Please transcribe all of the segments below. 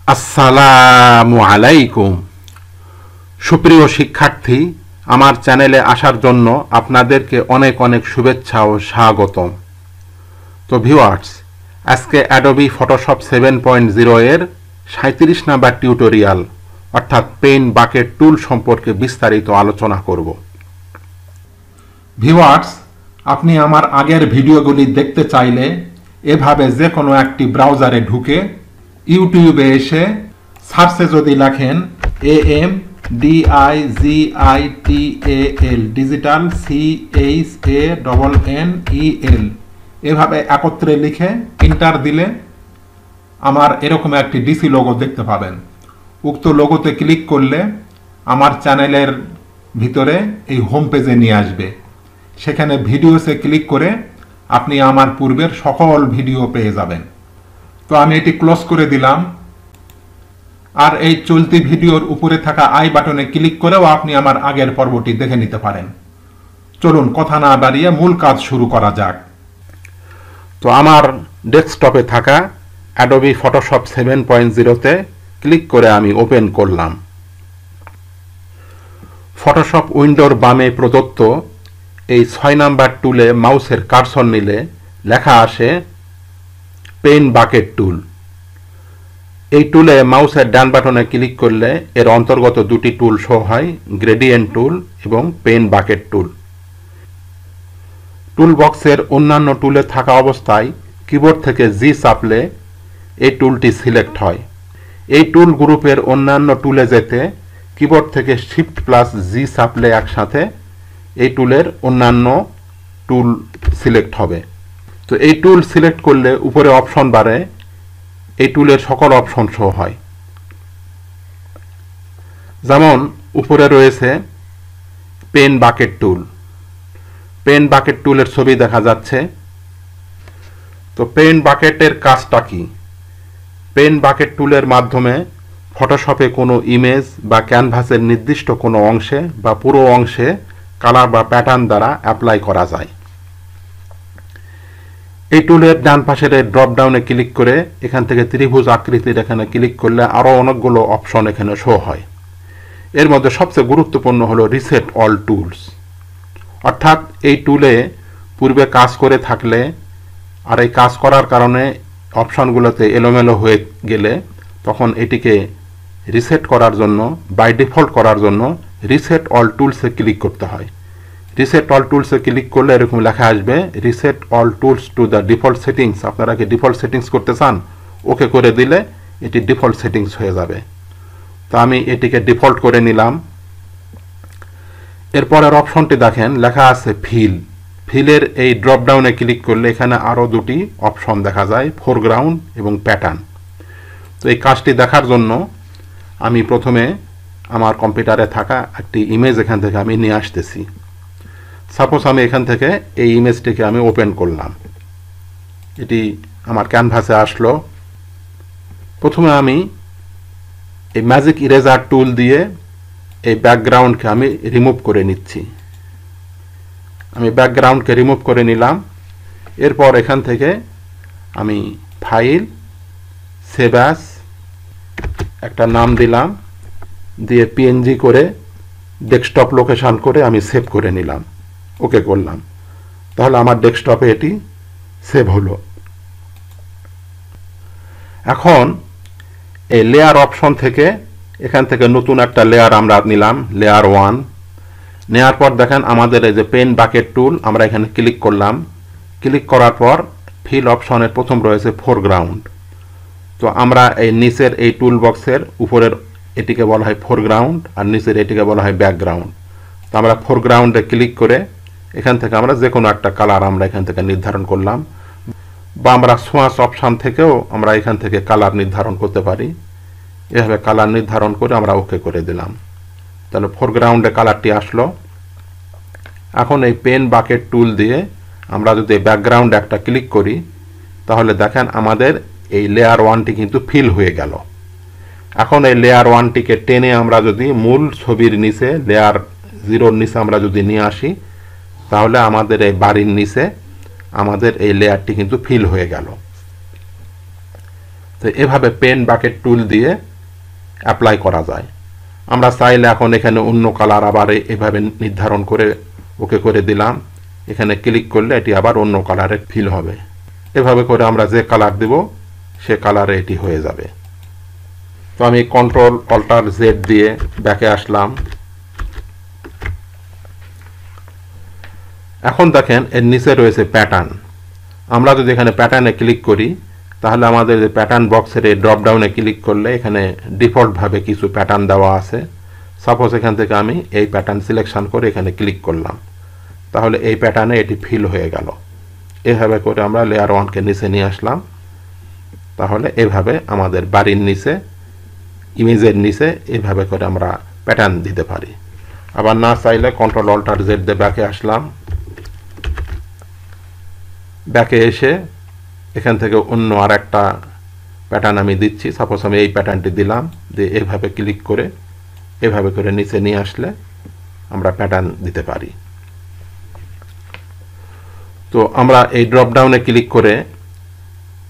আসসালামু আলাইকুম। সুপ্রিয় শিক্ষার্থী, আমার চ্যানেলে আসার জন্য আপনাদেরকে অনেক অনেক শুভেচ্ছা ও স্বাগতম। তো ভিউয়ার্স, আজকে অ্যাডোবি ফটোশপ 7.0 এর 37 নাম্বার টিউটোরিয়াল অর্থাৎ পেইন্ট বাকেট টুল সম্পর্কে বিস্তারিত আলোচনা করব। ভিউয়ার্স, আপনি আমার আগের ভিডিওগুলি দেখতে চাইলে এভাবে যে কোনো একটি ব্রাউজারে ঢুকে ইউটিউবে এসে সার্চে যদি লেখেন AMDIGITAL ডিজিটাল CHANNEL এভাবে একত্রে লিখে এন্টার দিলে আমার এরকম একটি ডিসি লোগো দেখতে পাবেন। উক্ত লোগোতে ক্লিক করলে আমার চ্যানেলের ভিতরে এই হোম পেজে নিয়ে আসবে। সেখানে ভিডিওসে ক্লিক করে আপনি আমার পূর্বের সকল ভিডিও পেয়ে যাবেন। তো আমি এটি ক্লোজ করে দিলাম। আর এই চলতি ভিডিওর উপরে থাকা আই বাটনে ক্লিক করেও আপনি আমার আগের পর্বটি দেখে নিতে পারেন। চলুন কথা না বাড়িয়ে মূল কাজ শুরু করা যাক। তো আমার ডেস্কটপে থাকা অ্যাডোবি ফটোশপ 7.0 ক্লিক করে আমি ওপেন করলাম। ফটোশপ উইন্ডোর বামে প্রদত্ত এই 6 নাম্বার টুলে মাউসের কার্সর নিলে লেখা আসে পেইন্ট বাকেট টুল। এই টুলে মাউসের ডান বাটনে ক্লিক করলে এর অন্তর্গত দুটি টুল শো হয়, গ্রেডিয়েন্ট টুল এবং পেইন্ট বাকেট টুল। টুল বক্সের অন্যান্য টুলে থাকা অবস্থায় কিবোর্ড থেকে জি চাপলে এই টুলটি সিলেক্ট হয়। এই টুল গ্রুপের অন্যান্য টুলে যেতে কিবোর্ড থেকে শিফট প্লাস জি চাপলে একসাথে এই টুলের অন্যান্য টুল সিলেক্ট হবে। তো এই টুল সিলেক্ট করলে উপরে অপশন বারে এই টুলের সকল অপশন শো হয়। যেমন উপরে রয়েছে pen bucket tool. Pen bucket টুলের ছবি দেখা যাচ্ছে। তো পেন বাকেটের কাজটা কি? পেন বাকেট টুলের মাধ্যমে ফটোশপে কোনো ইমেজ বা ক্যানভাসের নির্দিষ্ট কোনো অংশে বা পুরো অংশে কালার বা প্যাটার্ন দ্বারা অ্যাপ্লাই করা যায়। এই টুলের ডান পাশের ড্রপ ডাউনে ক্লিক করে এখান থেকে ত্রিভুজ আকৃতির এখানে ক্লিক করলে আরও অনেকগুলো অপশন এখানে শো হয়। এর মধ্যে সবচেয়ে গুরুত্বপূর্ণ হলো রিসেট অল টুলস। অর্থাৎ এই টুলে পূর্বে কাজ করে থাকলে আর এই কাজ করার কারণে অপশনগুলোতে এলোমেলো হয়ে গেলে তখন এটিকে রিসেট করার জন্য বাই ডিফল্ট করার জন্য রিসেট অল টুলসে ক্লিক করতে হয়। রিসেট অল টুলসে ক্লিক করলে এরকম লেখা আসবে reset all tools to the default settings. আপনারা কি ডিফল্ট সেটিংস করতে চান? ওকে করে দিলে এটি ডিফল্ট সেটিংস হয়ে যাবে। তো আমি এটিকে ডিফল্ট করে নিলাম। এরপরের অপশনটি দেখেন লেখা আছে ফিল। ফিলের এই ড্রপ ডাউনে ক্লিক করলে এখানে আরও দুটি অপশন দেখা যায়, ফোরগ্রাউন্ড এবং প্যাটার্ন। তো এই কাজটি দেখার জন্য আমি প্রথমে আমার কম্পিউটারে থাকা একটি ইমেজ এখান থেকে আমি নিয়ে আসতেছি। সাপোজ আমি এখান থেকে এই ইমেজটিকে আমি ওপেন করলাম। এটি আমার ক্যানভাসে আসলো। প্রথমে আমি এই ম্যাজিক ইরেজার টুল দিয়ে এই ব্যাকগ্রাউন্ডকে আমি রিমুভ করে নিচ্ছি। আমি ব্যাকগ্রাউন্ডকে রিমুভ করে নিলাম। এরপর এখান থেকে আমি ফাইল, সেভ অ্যাজ একটা নাম দিলাম, দিয়ে পিএনজি করে ডেস্কটপ লোকেশন করে আমি সেভ করে নিলাম। ওকে করলাম। তাহলে আমার ডেস্কটপে এটি সেভ হলো। এখন এই লেয়ার অপশন থেকে এখান থেকে নতুন একটা লেয়ার আমরা নিলাম, লেয়ার 1। নেওয়ার পর দেখেন আমাদের এই যে পেন বাকেট টুল, আমরা এখানে ক্লিক করলাম। ক্লিক করার পর ফিল অপশনের প্রথম রয়েছে ফোরগ্রাউন্ড। তো আমরা এই নিচের এই টুল বক্সের উপরের এটিকে বলা হয় ফোরগ্রাউন্ড আর নিচের এটিকে বলা হয় ব্যাকগ্রাউন্ড। তো আমরা ফোরগ্রাউন্ডে ক্লিক করে এখান থেকে আমরা যে কোনো একটা কালার আমরা এখান থেকে নির্ধারণ করলাম, বা আমরা সোয়াচ অপশান থেকেও আমরা এখান থেকে কালার নির্ধারণ করতে পারি। এভাবে কালার নির্ধারণ করে আমরা ওকে করে দিলাম। তাহলে ফোরগ্রাউন্ডে কালারটি আসলো। এখন এই পেন বাকেট টুল দিয়ে আমরা যদি ব্যাকগ্রাউন্ড একটা ক্লিক করি তাহলে দেখেন আমাদের এই লেয়ার 1টি কিন্তু ফিল হয়ে গেল। এখন এই লেয়ার 1টিকে টেনে আমরা যদি মূল ছবির নিচে লেয়ার 0-র নিচে আমরা যদি নিয়ে আসি তাহলে আমাদের এই বাড়ির নিচে আমাদের এই লেয়ারটি কিন্তু ফিল হয়ে গেল। তো এভাবে পেন বাকেট টুল দিয়ে অ্যাপ্লাই করা যায়। আমরা চাইলে এখন এখানে অন্য কালার আবার এভাবে নির্ধারণ করে ওকে করে দিলাম, এখানে ক্লিক করলে এটি আবার অন্য কালারে ফিল হবে। এভাবে করে আমরা যে কালার দেব সে কালারে এটি হয়ে যাবে। তো আমি কন্ট্রোল অল্টার জেড দিয়ে ব্যাকে আসলাম। এখন দেখেন এর নিচে রয়েছে প্যাটার্ন। আমরা যদি এখানে প্যাটার্নে ক্লিক করি তাহলে আমাদের যে প্যাটার্ন বক্সের এই ড্রপ ডাউনে ক্লিক করলে এখানে ডিফল্টভাবে কিছু প্যাটার্ন দেওয়া আছে। সাপোজ এখান থেকে আমি এই প্যাটার্ন সিলেকশন করে এখানে ক্লিক করলাম, তাহলে এই প্যাটার্নে এটি ফিল হয়ে গেল। এভাবে করে আমরা লেয়ার 1কে নিচে নিয়ে আসলাম। তাহলে এভাবে আমাদের বাড়ির নিচে ইমেজের নিচে এভাবে করে আমরা প্যাটার্ন দিতে পারি। আবার না চাইলে কন্ট্রোল অল্টার জেড দিয়ে ব্যাকে আসলাম। ব্যাকে এসে এখান থেকে অন্য আর একটা প্যাটার্ন আমি দিচ্ছি। সাপোজ আমি এই প্যাটার্নটি দিলাম, দিয়ে এভাবে ক্লিক করে এভাবে করে নিচে নিয়ে আসলে আমরা প্যাটার্ন দিতে পারি। তো আমরা এই ড্রপ ডাউনে ক্লিক করে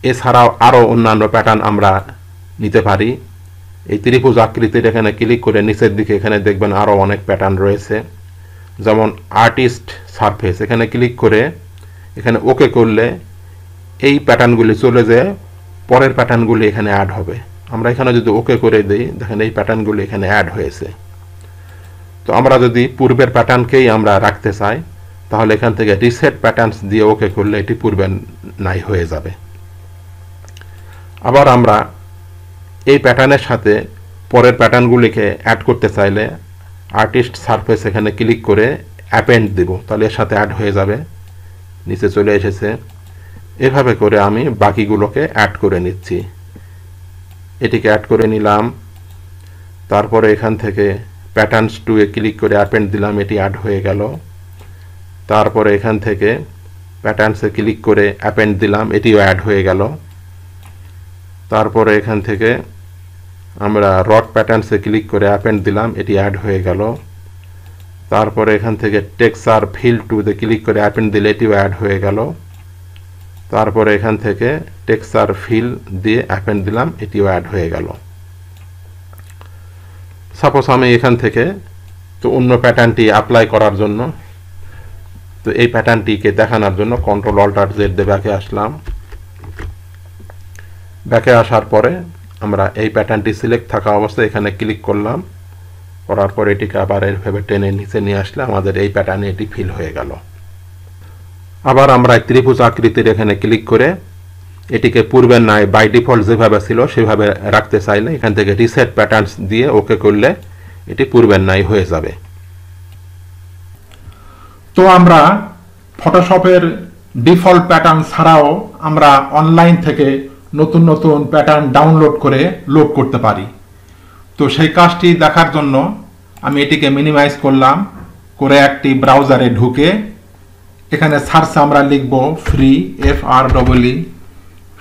এছাড়াও আরও অন্যান্য প্যাটার্ন আমরা নিতে পারি। এই ত্রিভুজ আকৃতির এখানে ক্লিক করে নিচের দিকে এখানে দেখবেন আরও অনেক প্যাটার্ন রয়েছে, যেমন আর্টিস্ট সারফেস। এখানে ক্লিক করে এখানে ওকে করলে এই প্যাটার্নগুলি চলে যায়, পরের প্যাটার্নগুলি এখানে অ্যাড হবে। আমরা এখানে যদি ওকে করে দিই, দেখেন এই প্যাটার্নগুলি এখানে অ্যাড হয়েছে। তো আমরা যদি পূর্বের প্যাটার্নকেই আমরা রাখতে চাই তাহলে এখান থেকে রিসেট প্যাটার্নস দিয়ে ওকে করলে এটি পূর্বের নাই হয়ে যাবে। আবার আমরা এই প্যাটার্নের সাথে পরের প্যাটার্নগুলিকে অ্যাড করতে চাইলে আর্টিস্ট সারফেস এখানে ক্লিক করে অ্যাপেন্ড দেব, তাহলে এর সাথে অ্যাড হয়ে যাবে। নিচে চলে এসেছে। এভাবে করে আমি বাকিগুলোকে অ্যাড করে নিচ্ছি। এটিকে অ্যাড করে নিলাম। তারপরে এখান থেকে প্যাটার্নস 2 এ ক্লিক করে অ্যাপেন্ড দিলাম, এটি অ্যাড হয়ে গেল। তারপরে এখান থেকে প্যাটার্নসে ক্লিক করে অ্যাপেন্ড দিলাম, এটিও অ্যাড হয়ে গেল। তারপরে এখান থেকে আমরা রড প্যাটার্নসে ক্লিক করে অ্যাপেন্ড দিলাম, এটি অ্যাড হয়ে গেল। তারপরে এখান থেকে টেক্সচার ফিল 2 ক্লিক করে অ্যাপেন্ড দিলে এটিও অ্যাড হয়ে গেল। তারপরে এখান থেকে টেক্সচার ফিল দিয়ে অ্যাপেন্ড দিলাম, এটিও অ্যাড হয়ে গেল। সাপোজ আমি এখান থেকে তো অন্য প্যাটার্নটি অ্যাপ্লাই করার জন্য, তো এই প্যাটার্নটিকে দেখানোর জন্য কন্ট্রোল অল্টার জেড দিয়ে ব্যাকে আসলাম। ব্যাকে আসার পরে আমরা এই প্যাটার্নটি সিলেক্ট থাকা অবস্থায় এখানে ক্লিক করলাম, করার পর এটিকে আবার এইভাবে টেনে নিচে নিয়ে আসলে আমাদের এই প্যাটার্নে এটি ফিল হয়ে গেল। আবার আমরা ত্রিভুজ আকৃতির এখানে ক্লিক করে এটিকে পূর্বের নাই বাই ডিফল্ট যেভাবে ছিল সেভাবে রাখতে চাইলে এখান থেকে রিসেট প্যাটার্নস দিয়ে ওকে করলে এটি পূর্বের নাই হয়ে যাবে। তো আমরা ফটোশপের ডিফল্ট প্যাটার্ন ছাড়াও আমরা অনলাইন থেকে নতুন নতুন প্যাটার্ন ডাউনলোড করে লোড করতে পারি। তো সেই কাজটি দেখার জন্য আমি এটিকে মিনিমাইজ করলাম, করে একটি ব্রাউজারে ঢুকে এখানে সার্চে আমরা লিখব free FREE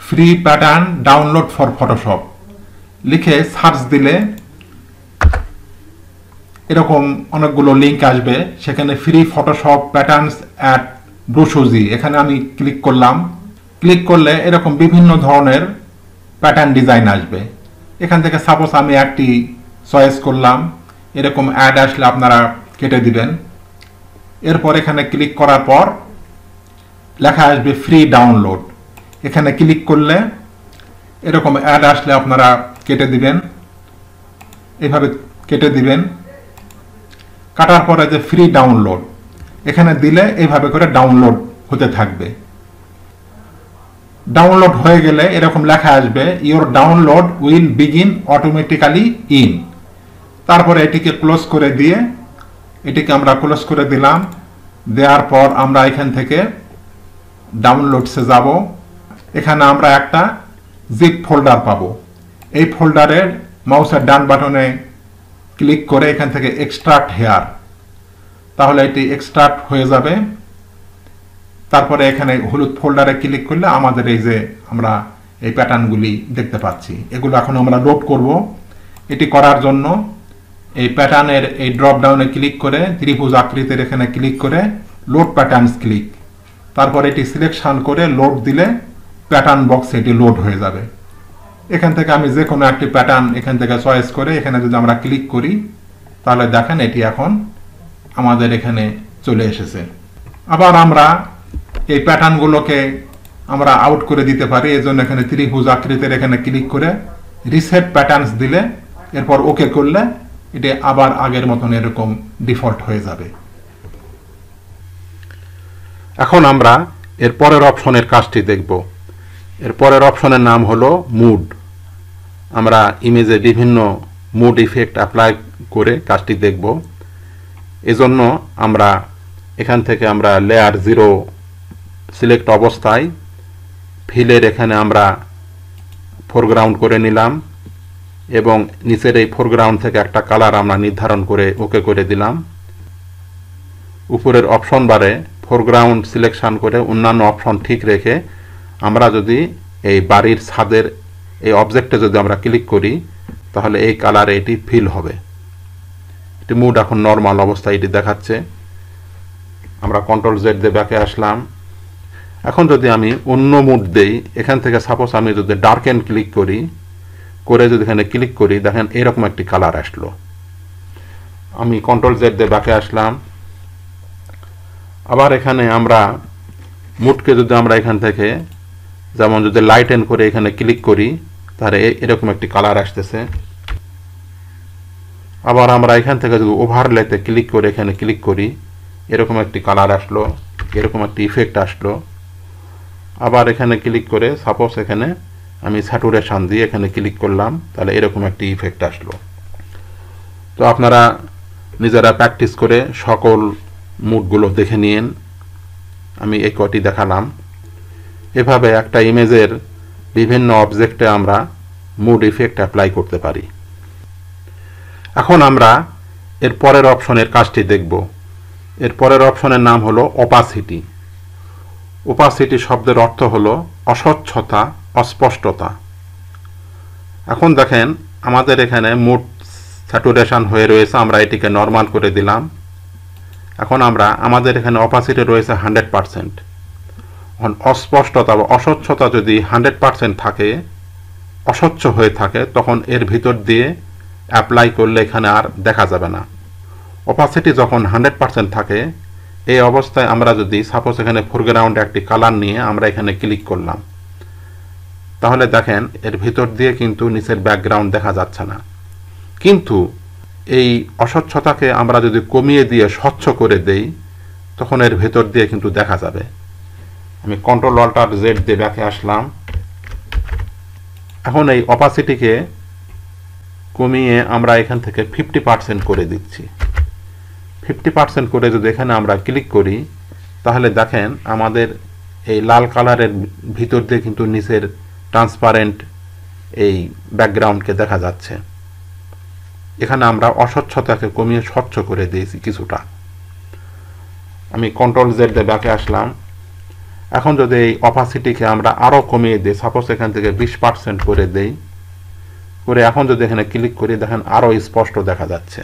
free pattern download for Photoshop লিখে সার্চ দিলে এরকম অনেকগুলো লিঙ্ক আসবে। সেখানে ফ্রি ফটোশপ প্যাটার্নস অ্যাট ব্রুসুজি, এখানে আমি ক্লিক করলাম। ক্লিক করলে এরকম বিভিন্ন ধরনের প্যাটার্ন ডিজাইন আসবে। এখান থেকে সাপোজ আমি একটি চয়েস করলাম, এরকম অ্যাড আসলে আপনারা কেটে দিবেন। এরপর এখানে ক্লিক করার পর লেখা আসবে ফ্রি ডাউনলোড। এখানে ক্লিক করলে এরকম অ্যাড আসলে আপনারা কেটে দিবেন, এভাবে কেটে দিবেন। কাটার পরে যে ফ্রি ডাউনলোড এখানে দিলে এইভাবে করে ডাউনলোড হতে থাকবে। ডাউনলোড হয়ে গেলে এরকম লেখা আসবে your download will begin automatically in. তারপরে এটিকে ক্লোজ করে দিয়ে এটিকে আমরা ক্লোজ করে দিলাম। দেওয়ার পর আমরা এখান থেকে ডাউনলোডসে যাব। এখানে আমরা একটা জিপ ফোল্ডার পাবো। এই ফোল্ডারের মাউসের ডান বাটনে ক্লিক করে এখান থেকে এক্সট্রাক্ট হেয়ার, তাহলে এটি এক্সট্রাক্ট হয়ে যাবে। তারপরে এখানে হলুদ ফোল্ডারে ক্লিক করলে আমাদের এই যে আমরা এই প্যাটার্নগুলি দেখতে পাচ্ছি, এগুলো এখন আমরা লোড করব। এটি করার জন্য এই প্যাটার্নের এই ড্রপ ডাউনে ক্লিক করে ত্রিভুজ আকৃতির এখানে ক্লিক করে লোড প্যাটার্নস ক্লিক, তারপর এটি সিলেকশন করে লোড দিলে প্যাটার্ন বক্সে এটি লোড হয়ে যাবে। এখান থেকে আমি যে কোনো একটি প্যাটার্ন এখান থেকে চয়েস করে এখানে যদি আমরা ক্লিক করি তাহলে দেখেন এটি এখন আমাদের এখানে চলে এসেছে। আবার আমরা এই প্যাটার্নগুলোকে আমরা আউট করে দিতে পারি, এই জন্য এখানে ত্রিভুজ আকৃতির এখানে ক্লিক করে রিসেট প্যাটার্নস দিলে এরপর ওকে করলে এটি আবার আগের মতন এরকম ডিফল্ট হয়ে যাবে। এখন আমরা এর পরের অপশনের কাজটি দেখব। এর পরের অপশনের নাম হলো মুড। আমরা ইমেজে বিভিন্ন মুড ইফেক্ট অ্যাপ্লাই করে কাজটি দেখব। এজন্য আমরা এখান থেকে আমরা লেয়ার 0 সিলেক্ট অবস্থায় ফিলের এখানে আমরা ফোরগ্রাউন্ড করে নিলাম এবং নিচের এই ফোরগ্রাউন্ড থেকে একটা কালার আমরা নির্ধারণ করে ওকে করে দিলাম। উপরের অপশন বারে ফোরগ্রাউন্ড সিলেকশন করে অন্যান্য অপশন ঠিক রেখে আমরা যদি এই বাড়ির ছাদের এই অবজেক্টে যদি আমরা ক্লিক করি তাহলে এই কালারে এটি ফিল হবে। এটি মুড এখন নর্মাল অবস্থায় এটি দেখাচ্ছে। আমরা কন্ট্রোল জেড দিয়ে ব্যাকে আসলাম। এখন যদি আমি অন্য মুড দেই, এখান থেকে সাপোজ আমি যদি ডার্কেন ক্লিক করি করে যদি এখানে ক্লিক করি দেখেন এরকম একটি কালার আসলো। আমি কন্ট্রোল জেড দিয়ে ব্যাকে আসলাম। আবার এখানে আমরা মুডকে যদি আমরা এখান থেকে যেমন যদি লাইটেন করে এখানে ক্লিক করি তাহলে এরকম একটি কালার আসতেছে। আবার আমরা এখান থেকে যদি ওভারলেতে ক্লিক করে এখানে ক্লিক করি এরকম একটি কালার আসলো, এরকম একটি ইফেক্ট আসলো। আবার এখানে ক্লিক করে সাপোজ এখানে আমি স্যাচুরেশন দিয়ে এখানে ক্লিক করলাম তাহলে এরকম একটি ইফেক্ট আসলো। তো আপনারা নিজেরা প্র্যাকটিস করে সকল মুডগুলো দেখে নিন। আমি এই কটি দেখালাম। এভাবে একটা ইমেজের বিভিন্ন অবজেক্টে আমরা মুড ইফেক্ট অ্যাপ্লাই করতে পারি। এখন আমরা এর পরের অপশনের কাজটি দেখব। এর পরের অপশনের নাম হলো অপাসিটি। অপাসিটি শব্দের অর্থ হলো অস্বচ্ছতা, অস্পষ্টতা। এখন দেখেন আমাদের এখানে মুড স্যাচুরেশন হয়ে রয়েছে, আমরা এটিকে নর্মাল করে দিলাম। এখন আমরা আমাদের এখানে অপাসিটি রয়েছে 100%। অস্পষ্টতা বা অস্বচ্ছতা যদি 100% থাকে, অস্বচ্ছ হয়ে থাকে, তখন এর ভিতর দিয়ে অ্যাপ্লাই করলে এখানে আর দেখা যাবে না। অপাসিটি যখন 100% থাকে এই অবস্থায় আমরা যদি সাপোজ এখানে ফোরগ্রাউন্ডে একটি কালার নিয়ে আমরা এখানে ক্লিক করলাম তাহলে দেখেন এর ভিতর দিয়ে কিন্তু নিচের ব্যাকগ্রাউন্ড দেখা যাচ্ছে না। কিন্তু এই অস্বচ্ছতাকে আমরা যদি কমিয়ে দিয়ে স্বচ্ছ করে দেই তখন এর ভেতর দিয়ে কিন্তু দেখা যাবে। আমি কন্ট্রোল অল্টার জেড দিয়ে ব্যাকে আসলাম। এখন এই অপাসিটিকে কমিয়ে আমরা এখান থেকে 50% করে দিচ্ছি। 50% করে যদি এখানে আমরা ক্লিক করি তাহলে দেখেন আমাদের এই লাল কালারের ভিতর দিয়ে কিন্তু নিচের ট্রান্সপারেন্ট এই ব্যাকগ্রাউন্ডকে দেখা যাচ্ছে। এখানে আমরা অস্বচ্ছতাকে কমিয়ে স্বচ্ছ করে দিয়েছি কিছুটা। আমি কন্ট্রোল জেড দিয়ে ব্যাকে আসলাম। এখন যদি এই অপাসিটিকে আমরা আরও কমিয়ে দিই, সাপোজ এখান থেকে 20% করে দেই, করে এখন যদি এখানে ক্লিক করি দেখেন আরও স্পষ্ট দেখা যাচ্ছে।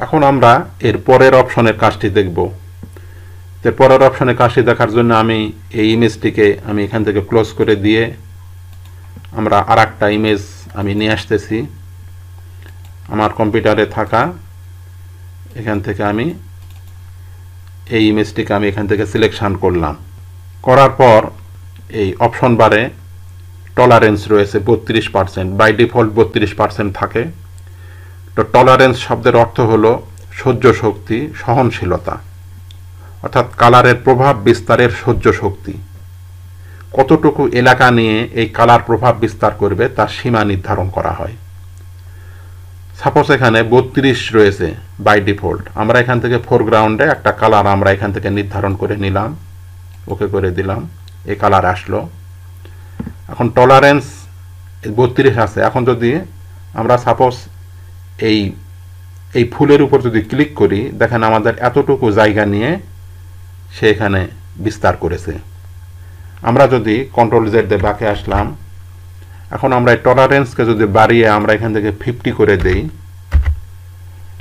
এখন আমরা এর পরের অপশনের কাজটি দেখব। এর পরের অপশনের কাজটি দেখার জন্য আমি এই ইমেজটিকে আমি এখান থেকে ক্লোজ করে দিয়ে আমরা আর একটা ইমেজ আমি নিয়ে আসতেছি। আমার কম্পিউটারে থাকা এখান থেকে আমি এই ইমেজটিকে আমি এখান থেকে সিলেকশন করলাম। করার পর এই অপশন বারে টলারেন্স রয়েছে 32%, বাই ডিফল্ট 32% থাকে। তো টলারেন্স শব্দের অর্থ হলো সহ্য শক্তি, সহনশীলতা, অর্থাৎ কালারের প্রভাব বিস্তারের সহ্য শক্তি। কতটুকু এলাকা নিয়ে এই কালার প্রভাব বিস্তার করবে তার সীমা নির্ধারণ করা হয়। সাপোজ এখানে 32 রয়েছে বাই ডিফল্ট, আমরা এখান থেকে ফোরগ্রাউন্ডে একটা কালার আমরা এখান থেকে নির্ধারণ করে নিলাম, ওকে করে দিলাম, এই কালার আসলো। এখন টলারেন্স 32 আছে। এখন যদি আমরা সাপোজ এই ফুলের উপর যদি ক্লিক করি দেখেন আমাদের এতটুকু জায়গা নিয়ে সে এখানে বিস্তার করেছে। আমরা যদি কন্ট্রোল জেড দিয়ে ব্যাকে আসলাম। এখন আমরা এই টলারেন্সকে যদি বাড়িয়ে আমরা এখান থেকে 50 করে দেই,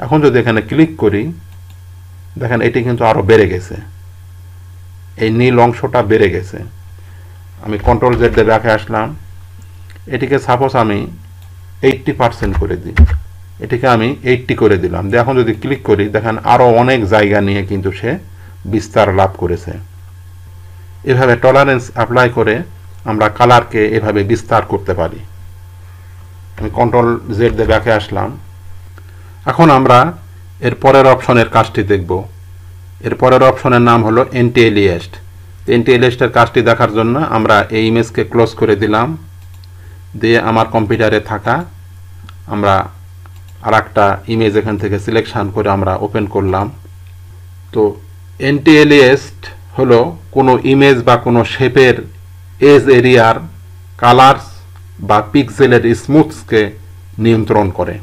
এখন যদি এখানে ক্লিক করি দেখেন এটি কিন্তু আরও বেড়ে গেছে, এই নীল অংশটা বেড়ে গেছে। আমি কন্ট্রোল জেড দিয়ে ব্যাকে আসলাম। এটিকে সাপোজ আমি 80% করে দিই, এটিকে আমি 80 করে দিলাম। এখন যদি ক্লিক করি দেখেন আরও অনেক জায়গা নিয়ে কিন্তু সে বিস্তার লাভ করেছে। এভাবে টলারেন্স অ্যাপ্লাই করে আমরা কালারকে এভাবে বিস্তার করতে পারি। আমি কন্ট্রোল জেড দিয়ে ব্যাকে আসলাম। এখন আমরা এর পরের অপশনের কাজটি দেখব। এর পরের অপশনের নাম হলো এন্টি এলিয়েস্ট। এন্টি এলিয়েস্টের কাজটি দেখার জন্য আমরা এই ইমেজকে ক্লোজ করে দিলাম, দিয়ে আমার কম্পিউটারে থাকা আমরা আর একটা ইমেজ এখান থেকে সিলেকশন করে আমরা ওপেন করলাম। তো এন্টি এলিয়েস্ট হলো কোনো ইমেজ বা কোনো শেপের এজ এরিয়ার কালার্স বা পিক্সেলের স্মুথসকে নিয়ন্ত্রণ করে।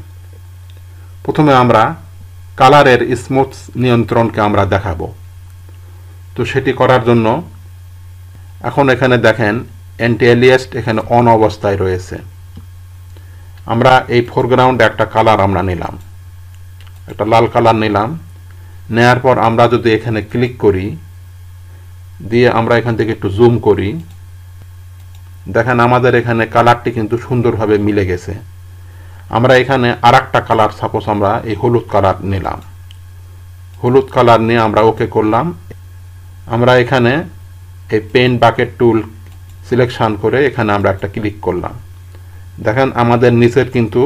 প্রথমে আমরা কালারের স্মুথ নিয়ন্ত্রণকে আমরা দেখাবো। তো সেটি করার জন্য এখন এখানে দেখেন এন্টি এলিয়েস্ট এখানে অন অবস্থায় রয়েছে। আমরা এই ফোরগ্রাউন্ডে একটা কালার আমরা নিলাম, একটা লাল কালার নিলাম। নেয়ার পর আমরা যদি এখানে ক্লিক করি, দিয়ে আমরা এখান থেকে একটু জুম করি, দেখেন আমাদের এখানে কালারটি কিন্তু সুন্দরভাবে মিলে গেছে। আমরা এখানে আর একটা কালার, সাপোজ আমরা এই হলুদ কালার নিলাম, হলুদ কালার নিয়ে আমরা ওকে করলাম। আমরা এখানে এই পেন বাকেট টুল সিলেকশন করে এখানে আমরা একটা ক্লিক করলাম। দেখেন আমাদের নিচের কিন্তু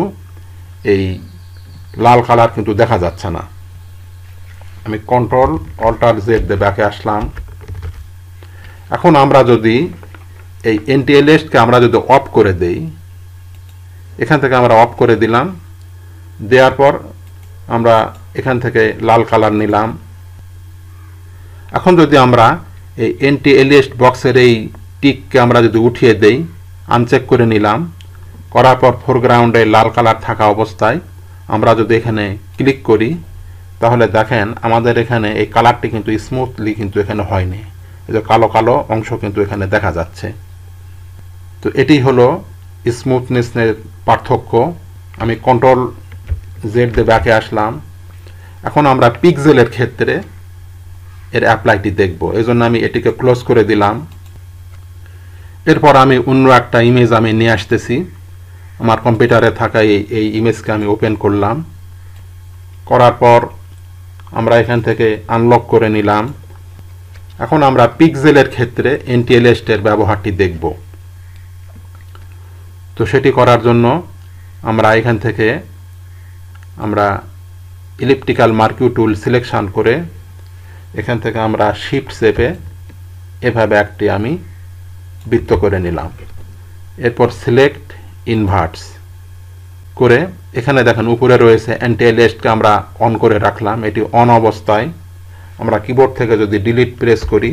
এই লাল কালার কিন্তু দেখা যাচ্ছে না। আমি কন্ট্রোল অল্টার জেড দিয়ে ব্যাকে আসলাম। এখন আমরা যদি এই এন্টি এলিয়েস্টকে আমরা যদি অফ করে দেই, এখান থেকে আমরা অফ করে দিলাম। দেওয়ার পর আমরা এখান থেকে লাল কালার নিলাম। এখন যদি আমরা এই এন্টি এলিয়েস্ট বক্সের এই টিককে আমরা যদি উঠিয়ে দেই, আনচেক করে নিলাম, করার পর ফোরগ্রাউন্ডে লাল কালার থাকা অবস্থায় আমরা যদি এখানে ক্লিক করি, তাহলে দেখেন আমাদের এখানে এই কালারটি কিন্তু স্মুথলি কিন্তু এখানে হয়নি, এই যে কালো কালো অংশ কিন্তু এখানে দেখা যাচ্ছে। তো এটি হলো স্মুথনেসের পার্থক্য। আমি কন্ট্রোল জেড দিয়ে ব্যাকে আসলাম। এখন আমরা পিক্সেলের ক্ষেত্রে এর অ্যাপ্লাইটি দেখব, এই জন্য আমি এটিকে ক্লোজ করে দিলাম। এরপর আমি অন্য একটা ইমেজ আমি নিয়ে আসতেছি। আমার কম্পিউটারে থাকা এই ইমেজকে আমি ওপেন করলাম। করার পর আমরা এখান থেকে আনলক করে নিলাম। এখন আমরা পিক্সেলের ক্ষেত্রে এন্টি এলিয়েস্টের ব্যবহারটি দেখব। তো সেটি করার জন্য আমরা এখান থেকে আমরা ইলিপ্টিক্যাল মার্কিউ টুল সিলেকশন করে এখান থেকে আমরা শিফট চেপে এভাবে একটি আমি বৃত্ত করে নিলাম। এরপর সিলেক্ট ইনভার্টস করে এখানে দেখেন উপরে রয়েছে এন্টি এলিয়েস্টকে আমরা অন করে রাখলাম। এটি অন অবস্থায় আমরা কিবোর্ড থেকে যদি ডিলিট প্রেস করি,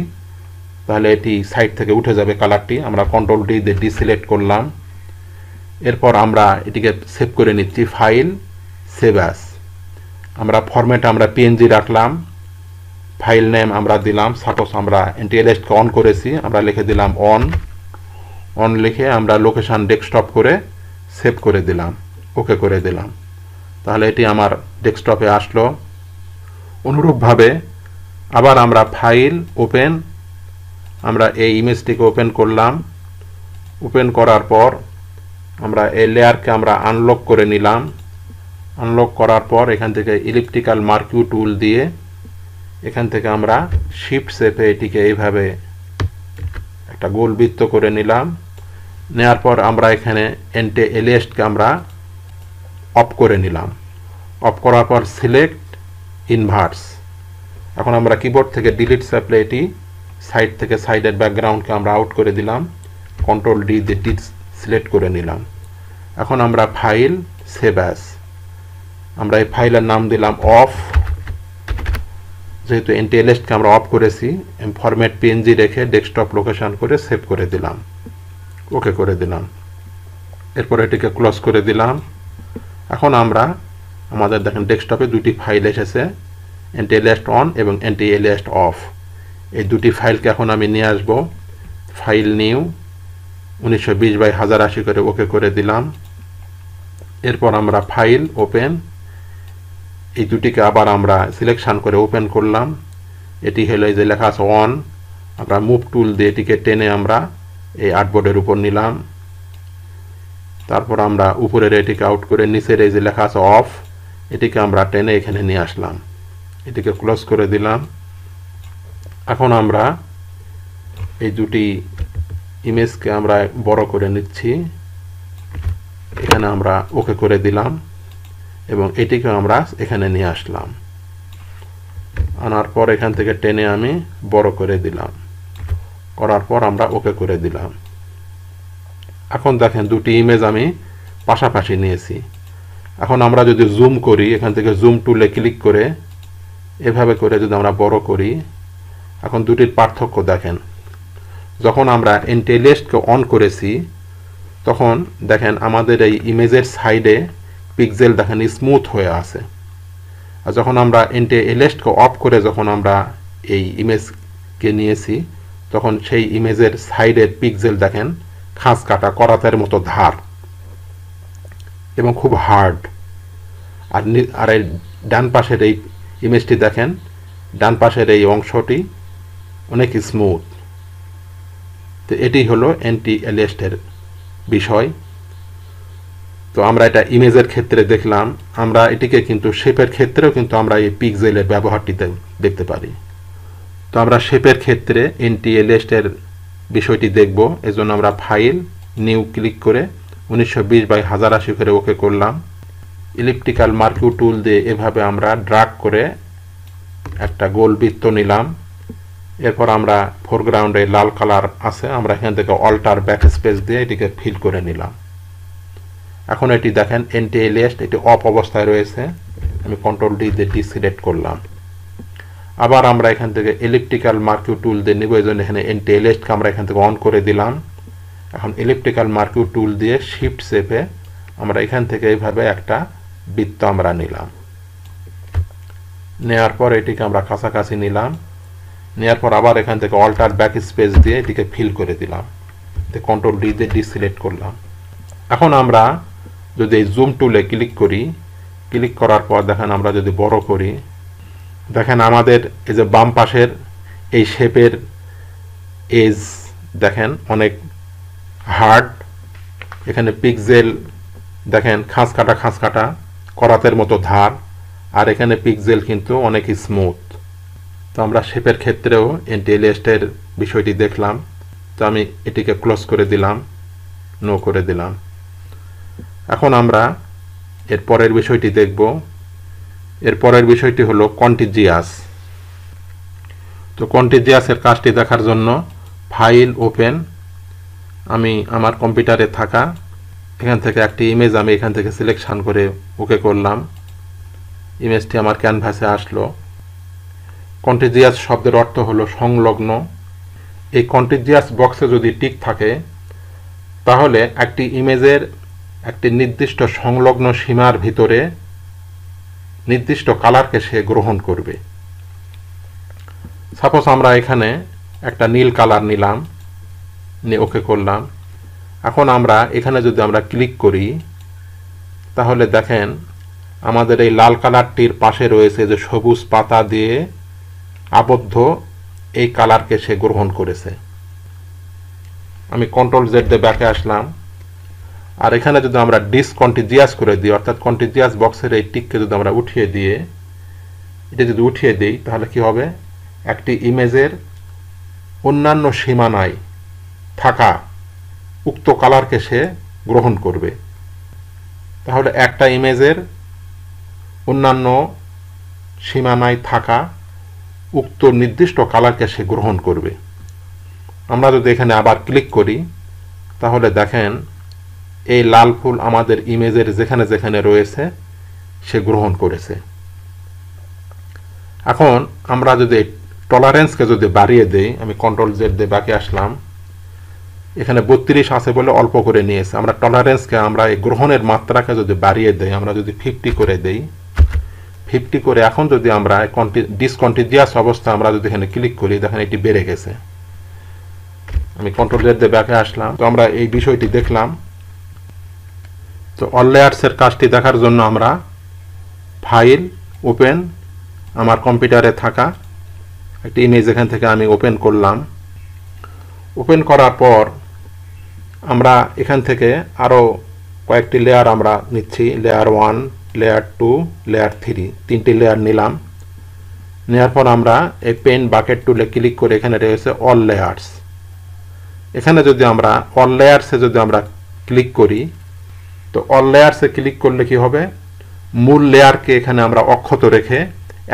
তাহলে এটি সাইড থেকে উঠে যাবে কালারটি। আমরা কন্ট্রোল ডি দিয়ে ডিসিলেক্ট করলাম। এরপর আমরা এটিকে সেভ করে নিচ্ছি, ফাইল সেভ অ্যাস। আমরা ফরম্যাটে আমরা পিএনজি রাখলাম, ফাইল নেম আমরা দিলাম, সাপোজ আমরা এন্টি এলিয়েস্টকে অন করেছি, আমরা লিখে দিলাম অন লিখে আমরা লোকেশন ডেস্কটপ করে সেভ করে দিলাম, ওকে করে দিলাম। তাহলে এটি আমার ডেস্কটপে আসলো। অনুরূপভাবে আবার আমরা ফাইল ওপেন, আমরা এই ইমেজটিকে ওপেন করলাম। ওপেন করার পর আমরা এই লেয়ারকে আমরা আনলক করে নিলাম। আনলক করার পর এখান থেকে ইলিপ্টিক্যাল মার্কিউ টুল দিয়ে এখান থেকে আমরা শিফট চেপে এটিকে এইভাবে একটা গোল বৃত্ত করে নিলাম। নেওয়ার পর আমরা এখানে এন্টি এলিয়েস্টকে আমরা অফ করে নিলাম। অফ করার পর সিলেক্ট ইনভার্টস। এখন আমরা কিবোর্ড থেকে ডিলিট চাপলে এটি সাইড থেকে সাইডের ব্যাকগ্রাউন্ডকে আমরা আউট করে দিলাম, কন্ট্রোল ডি দিয়ে সিলেক্ট করে নিলাম। এখন আমরা ফাইল সেভ অ্যাস, আমরা এই ফাইলের নাম দিলাম অফ। যেহেতু এন্টি এলিয়েস্টকে আমরা অফ করেছি, ফরম্যাট পিএনজি রেখে ডেস্কটপ লোকেশন করে সেভ করে দিলাম, ওকে করে দিলাম। এরপর এটিকে ক্লোজ করে দিলাম। এখন আমরা আমাদের দেখেন ডেস্কটপে দুটি ফাইল এসেছে, এন্টি এলিয়েস্ট অন এবং এন্টি এলিয়েস্ট অফ। এই দুটি ফাইলকে এখন আমি নিয়ে আসব, ফাইল নিউ 1920x1080 করে ওকে করে দিলাম। এরপর আমরা ফাইল ওপেন, এই দুটিকে আবার আমরা সিলেকশন করে ওপেন করলাম। এটি হলো এই যে লেখা আছে অন, আমরা মুভ টুল দিয়ে এটিকে টেনে আমরা এই আর্টবোর্ডের উপর নিলাম। তারপর আমরা উপরের এটিকে আউট করে নিচের এই যে লেখা আছে অফ, এটিকে আমরা টেনে এখানে নিয়ে আসলাম, এটিকে ক্লোজ করে দিলাম। এখন আমরা এই দুটি ইমেজকে আমরা বড় করে নিচ্ছি, এখানে আমরা ওকে করে দিলাম এবং এটিকে আমরা এখানে নিয়ে আসলাম। আনার পর এখান থেকে টেনে আমি বড় করে দিলাম, করার পর আমরা ওকে করে দিলাম। এখন দেখেন দুটি ইমেজ আমি পাশাপাশি নিয়েছি। এখন আমরা যদি জুম করি, এখান থেকে জুম টুলে ক্লিক করে এভাবে করে যদি আমরা বড় করি, এখন দুটির পার্থক্য দেখেন। যখন আমরা এন্টি-এলিয়াসকে অন করেছি তখন দেখেন আমাদের এই ইমেজের সাইডে পিক্সেল দেখেন স্মুথ হয়ে আছে, আর যখন আমরা এন্টি-এলিয়াসকে অফ করে যখন আমরা এই ইমেজকে নিয়েছি তখন সেই ইমেজের সাইডের পিক্সেল দেখেন খাঁজ কাটা করাতের মতো ধার এবং খুব হার্ড। আর এই ডান পাশের এই ইমেজটি দেখেন, ডান পাশের এই অংশটি অনেক স্মুথ। তো এটি হলো এন্টি-এলিয়াসের বিষয়। তো আমরা এটা ইমেজের ক্ষেত্রে দেখলাম, আমরা এটিকে কিন্তু শেপের ক্ষেত্রেও কিন্তু আমরা এই পিক্সেলের ব্যবহারটিতে দেখতে পারি। তো আমরা শেপের ক্ষেত্রে এন্টি-এলিয়াসের বিষয়টি দেখব, এজন্য আমরা ফাইল নিউ ক্লিক করে 1920x1080 করে ওকে করলাম। ইলিপ্টিক্যাল মার্কিউ টুল দিয়ে এভাবে আমরা ড্রাগ করে একটা গোল বৃত্ত নিলাম। এরপর আমরা ফোরগ্রাউন্ডে লাল কালার আছে, আমরা এখান থেকে অল্টার ব্যাক স্পেস দিয়ে এটিকে ফিল করে নিলাম। এখন এটি দেখেন এন্টি-এলিয়াস এটি অফ অবস্থায় রয়েছে, আমি কন্ট্রোল ডি দিয়ে ডিসিলেক্ট করলাম। আবার আমরা এখান থেকে ইলিপ্টিক্যাল মার্কিউ টুল দিয়ে নিব, এই জন্য এখানে এন্টি-এলিয়াসকে আমরা এখান থেকে অন করে দিলাম। এখন ইলিপ্টিক্যাল মার্কিউ টুল দিয়ে শিফট চেপে আমরা এখান থেকে এইভাবে একটা বৃত্ত আমরা নিলাম। নেওয়ার পর এটিকে আমরা কাছাকাছি নিলাম, নেওয়ার পর আবার এখান থেকে অল্টার ব্যাক স্পেস দিয়ে এটিকে ফিল করে দিলাম, কন্ট্রোল ডি দিয়ে ডিসিলেক্ট করলাম। এখন আমরা যদি এই জুম টুলে ক্লিক করি, ক্লিক করার পর দেখেন আমরা যদি বড় করি, দেখেন আমাদের এই যে বাম পাশের এই শেপের এজ দেখেন অনেক হার্ড, এখানে পিক্সেল দেখেন খাঁজ কাটা করাতের মতো ধার, আর এখানে পিক্সেল কিন্তু অনেক স্মুথ। তো আমরা শেপের ক্ষেত্রেও এন্টি-এলিয়াসের বিষয়টি দেখলাম। তো আমি এটিকে ক্লোজ করে দিলাম, নো করে দিলাম। এখন আমরা এর পরের বিষয়টি দেখব। এর পরের বিষয়টি হলো কন্টিজিয়াস। তো কন্টিজিয়াসের কাজটি দেখার জন্য ফাইল ওপেন, আমি আমার কম্পিউটারে থাকা এখান থেকে একটি ইমেজ আমি এখান থেকে সিলেকশন করে ওকে করলাম, ইমেজটি আমার ক্যানভাসে আসলো। কন্টিজিয়াস শব্দের অর্থ হলো সংলগ্ন। এই কন্টিজিয়াস বক্সে যদি টিক থাকে তাহলে একটি ইমেজের একটি নির্দিষ্ট সংলগ্ন সীমার ভিতরে নির্দিষ্ট কালারকে সে গ্রহণ করবে। সাপোজ আমরা এখানে একটা নীল কালার নিলাম, নিয়ে ওকে করলাম। এখন আমরা এখানে যদি আমরা ক্লিক করি তাহলে দেখেন আমাদের এই লাল কালারটির পাশে রয়েছে যে সবুজ পাতা দিয়ে আবদ্ধ, এই কালারকে সে গ্রহণ করেছে। আমি কন্ট্রোল জেড দিয়ে ব্যাকে আসলাম, আর এখানে যদি আমরা ডিসকন্টিজিয়াস করে দিই, অর্থাৎ কন্টিজিয়াস বক্সের এই টিককে যদি আমরা উঠিয়ে দিয়ে এটা যদি উঠিয়ে দিই তাহলে কি হবে, একটি ইমেজের অন্যান্য সীমানায় থাকা উক্ত কালারকে সে গ্রহণ করবে। তাহলে একটা ইমেজের অন্যান্য সীমানায় থাকা উক্ত নির্দিষ্ট কালারকে সে গ্রহণ করবে। আমরা যদি এখানে আবার ক্লিক করি তাহলে দেখেন এই লাল ফুল আমাদের ইমেজের যেখানে যেখানে রয়েছে সে গ্রহণ করেছে। এখন আমরা যদি টলারেন্সকে যদি বাড়িয়ে দেই, আমি কন্ট্রোল জেড দিয়ে বাকি আসলাম, এখানে 32 আছে বলে অল্প করে নিয়েছে। আমরা টলারেন্সকে আমরা এই গ্রহণের মাত্রাকে যদি বাড়িয়ে দেই, আমরা যদি 50 করে দেই, 50 করে এখন যদি আমরা ডিসকন্টিজিয়াস অবস্থা আমরা যদি এখানে ক্লিক করি দেখেন এটি বেড়ে গেছে। আমি কন্ট্রোল জেড দিয়ে ব্যাকে আসলাম। তো আমরা এই বিষয়টি দেখলাম। তো অল লেয়ার্সের কাজটি দেখার জন্য আমরা ফাইল ওপেন, আমার কম্পিউটারে থাকা একটি ইমেজ এখান থেকে আমি ওপেন করলাম। ওপেন করার পর আমরা এখান থেকে আরও কয়েকটি লেয়ার আমরা নিচ্ছি, লেয়ার 1, লেয়ার 2, লেয়ার 3, তিনটি লেয়ার নিলাম। নেওয়ার পর আমরা এই পেন বাকেট টুলে ক্লিক করে এখানে রয়েছে অল লেয়ার্স। এখানে যদি আমরা অল লেয়ার্সে যদি আমরা ক্লিক করি, তো অল লেয়ার্সে ক্লিক করলে কি হবে, মূল লেয়ারকে এখানে আমরা অক্ষত রেখে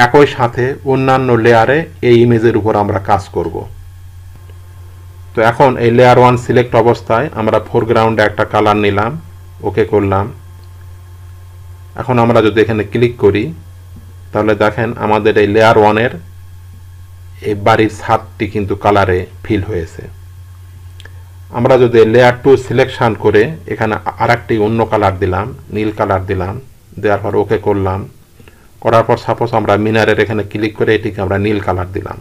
একই সাথে অন্যান্য লেয়ারে এই ইমেজের উপর আমরা কাজ করব। তো এখন এই লেয়ার 1 সিলেক্ট অবস্থায় আমরা ফোরগ্রাউন্ডে একটা কালার নিলাম, ওকে করলাম। এখন আমরা যদি এখানে ক্লিক করি, তাহলে দেখেন আমাদের এই লেয়ার 1-এর এই বাড়ির ছাদটি কিন্তু কালারে ফিল হয়েছে। আমরা যদি লেয়ার 2 সিলেকশন করে এখানে আরেকটি অন্য কালার দিলাম, নীল কালার দিলাম, দেওয়ার পর ওকে করলাম, করার পর সাপোজ আমরা মিনারের এখানে ক্লিক করে এটিকে আমরা নীল কালার দিলাম।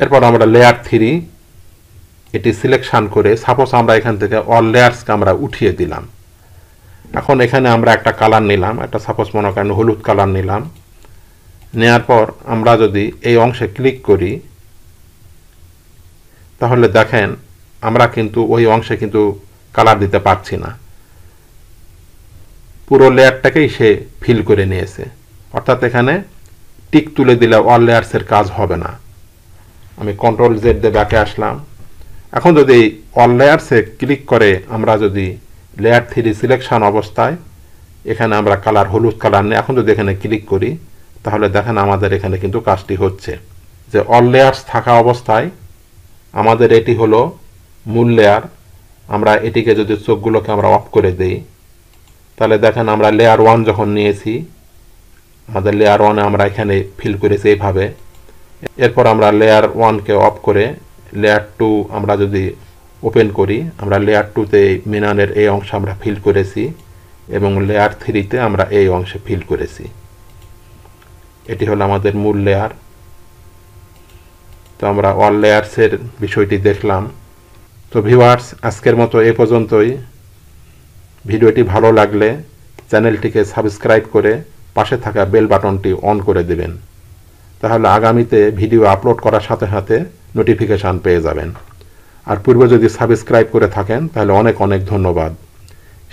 এরপর আমরা লেয়ার 3 এটি সিলেকশন করে সাপোজ আমরা এখান থেকে অল লেয়ার্সকে আমরা উঠিয়ে দিলাম। এখন এখানে আমরা একটা কালার নিলাম, একটা সাপোজ মনে করেন হলুদ কালার নিলাম। নেওয়ার পর আমরা যদি এই অংশে ক্লিক করি, তাহলে দেখেন আমরা কিন্তু ওই অংশে কিন্তু কালার দিতে পারছি না, পুরো লেয়ারটাকেই সে ফিল করে নিয়েছে। অর্থাৎ এখানে টিক তুলে দিলে অল লেয়ার্সের কাজ হবে না। আমি কন্ট্রোল জেড দিয়ে ব্যাকে আসলাম। এখন যদি অল লেয়ার্সে ক্লিক করে আমরা যদি লেয়ার 3 সিলেকশন অবস্থায় এখানে আমরা কালার হলুদ কালার নিয়ে এখন যদি এখানে ক্লিক করি, তাহলে দেখেন আমাদের এখানে কিন্তু কাজটি হচ্ছে যে অল লেয়ার্স থাকা অবস্থায় আমাদের এটি হলো মূল লেয়ার। আমরা এটিকে যদি চোখগুলোকে আমরা অফ করে দেই, তাহলে দেখেন আমরা লেয়ার 1 যখন নিয়েছি, আমাদের লেয়ার 1-এ আমরা এখানে ফিল করেছি এইভাবে। এরপর আমরা লেয়ার 1-কে অফ করে লেয়ার 2 আমরা যদি ওপেন করি, আমরা লেয়ার 2-তে মিনারের এই অংশ আমরা ফিল করেছি এবং লেয়ার 3-তে আমরা এই অংশে ফিল করেছি। এটি হলো আমাদের মূল লেয়ার। তো আমরা অল লেয়ার্সের বিষয়টি দেখলাম। তো ভিউয়ার্স, আজকের মতো এ পর্যন্তই। ভিডিওটি ভালো লাগলে চ্যানেলটিকে সাবস্ক্রাইব করে পাশে থাকা বেল বাটনটি অন করে দেবেন, তাহলে আগামীতে ভিডিও আপলোড করার সাথে সাথে নোটিফিকেশান পেয়ে যাবেন। আর পূর্বে যদি সাবস্ক্রাইব করে থাকেন তাহলে অনেক অনেক ধন্যবাদ।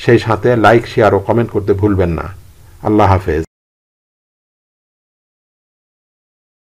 সেই সাথে লাইক, শেয়ার ও কমেন্ট করতে ভুলবেন না। আল্লাহ হাফেজ।